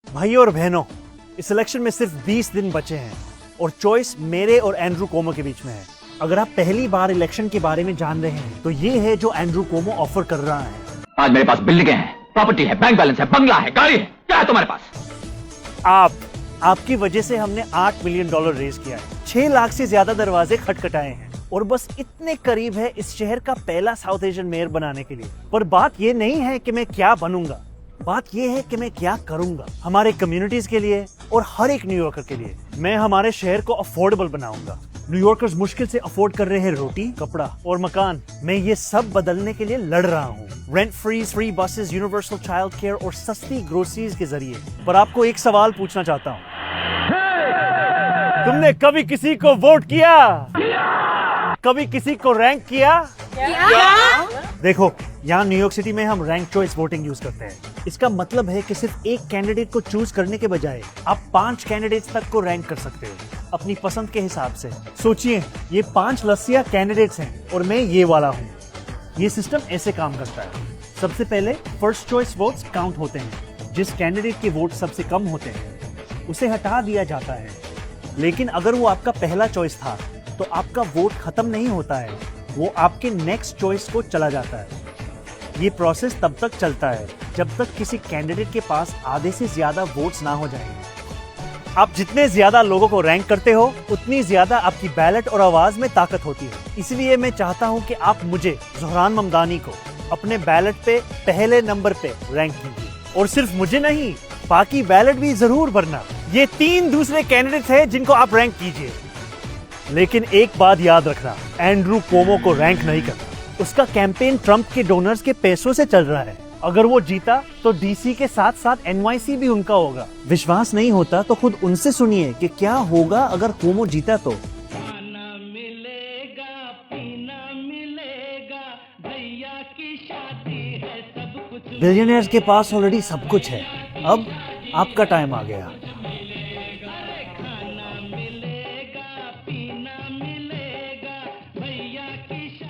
भाई और बहनों, इस इलेक्शन में सिर्फ 20 दिन बचे हैं और चॉइस मेरे और एंड्रू कोमो के बीच में है। अगर आप पहली बार इलेक्शन के बारे में जान रहे हैं तो ये है जो एंड्रू कोमो ऑफर कर रहा है। आज मेरे पास बिल्डिंगें हैं, प्रॉपर्टी है, बैंक बैलेंस है, बंगला है, गाड़ी है, क्या है तुम्हारे पास? आपकी वजह से हमने $8 मिलियन रेज किया है, 6 लाख से ज्यादा दरवाजे खटखटाए हैं और बस इतने करीब है इस शहर का पहला साउथ एशियन मेयर बनाने के लिए। पर बात ये नहीं है कि मैं क्या बनूंगा, बात ये है कि मैं क्या करूंगा हमारे कम्युनिटीज के लिए और हर एक न्यूयॉर्कर के लिए। मैं हमारे शहर को अफोर्डेबल बनाऊंगा। न्यूयॉर्कर्स मुश्किल से अफोर्ड कर रहे हैं रोटी, कपड़ा और मकान। मैं ये सब बदलने के लिए लड़ रहा हूँ, rent free buses, universal child care और सस्ती ग्रोसरीज के जरिए। पर आपको एक सवाल पूछना चाहता हूँ, तुमने कभी किसी को वोट किया? कभी किसी को रैंक किया? देखो, यहाँ न्यूयॉर्क सिटी में हम रैंक चॉइस वोटिंग यूज करते हैं। इसका मतलब है कि सिर्फ एक कैंडिडेट को चूज करने के बजाय आप 5 कैंडिडेट्स तक को रैंक कर सकते हो अपनी पसंद के हिसाब से। सोचिए, ये 5 लस्सिया कैंडिडेट्स हैं और मैं ये वाला हूँ। ये सिस्टम ऐसे काम करता है। सबसे पहले फर्स्ट चॉइस वोट्स काउंट होते हैं। जिस कैंडिडेट के वोट सबसे कम होते हैं उसे हटा दिया जाता है। लेकिन अगर वो आपका पहला चॉइस था तो आपका वोट खत्म नहीं होता है, वो आपके नेक्स्ट चॉइस को चला जाता है। ये प्रोसेस तब तक चलता है जब तक किसी कैंडिडेट के पास आधे से ज्यादा वोट्स ना हो जाए। आप जितने ज्यादा लोगों को रैंक करते हो उतनी ज्यादा आपकी बैलेट और आवाज में ताकत होती है। इसलिए मैं चाहता हूं कि आप मुझे, ज़ोहरान ममदानी को, अपने बैलेट पे पहले नंबर पे रैंक कीजिए। और सिर्फ मुझे नहीं, बाकी बैलेट भी जरूर भरना। ये 3 दूसरे कैंडिडेट्स हैं जिनको आप रैंक कीजिए। लेकिन एक बात याद रखना, एंड्रू कोमो को रैंक नहीं करना। उसका कैंपेन ट्रंप के डोनर्स के पैसों से चल रहा है। अगर वो जीता तो डीसी के साथ साथ एनवाईसी भी उनका होगा। विश्वास नहीं होता तो खुद उनसे सुनिए कि क्या होगा अगर कोमो जीता तो। खाना मिलेगा, पीना मिलेगा, भैया की शादी है, सब कुछ। बिलियनियर्स के पास ऑलरेडी सब कुछ है, अब आपका टाइम आ गया।